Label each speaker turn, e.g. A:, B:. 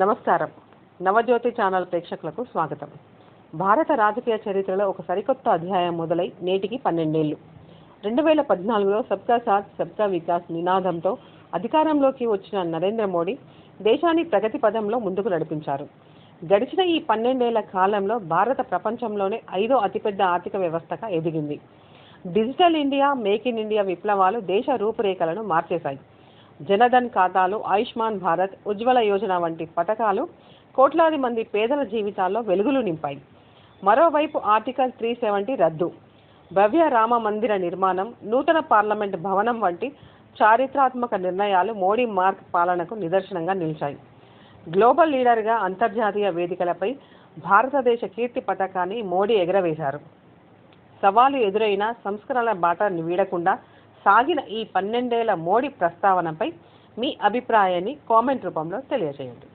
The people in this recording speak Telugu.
A: నమస్కారం. నవజ్యోతి ఛానల్ ప్రేక్షకులకు స్వాగతం. భారత రాజకీయ చరిత్రలో ఒక సరికొత్త అధ్యాయం మొదలై నేటికి 12 ఏళ్లు. 2014లో సబ్కా సాథ్ సబ్కా వికాస్ నినాదంతో అధికారంలోకి వచ్చిన నరేంద్ర మోడీ దేశాన్ని ప్రగతి పథంలో ముందుకు నడిపించారు. గడిచిన ఈ 12 ఏళ్ల కాలంలో భారత ప్రపంచంలోనే 5వ అతిపెద్ద ఆర్థిక వ్యవస్థగా ఎదిగింది. Digital India, make in India విప్లవాలు దేశ రూపురేఖలను మార్చేశాయి. జనధన్ ఖాతాలు, ఆయుష్మాన్ భారత్, ఉజ్వల యోజన వంటి పథకాలు కోట్లాది మంది పేదల జీవితాల్లో వెలుగులు నింపాయి. మరోవైపు ఆర్టికల్ 370 రద్దు, భవ్య రామ మందిర నిర్మాణం, నూతన పార్లమెంట్ భవనం వంటి చారిత్రాత్మక నిర్ణయాలు మోడీ మార్క్ పాలనకు నిదర్శనంగా నిలిచాయి. గ్లోబల్ లీడర్గా అంతర్జాతీయ వేదికలపై భారతదేశ కీర్తి పతాకాన్ని మోడీ ఎగురవేశారు. సవాలు ఎదురైన సంస్కరణల బాట వీడకుండా సాగిన ఈ 12 ఏళ్ల మోడీ ప్రస్తావనపై మీ అభిప్రాయాన్ని కామెంట్ రూపంలో తెలియజేయండి.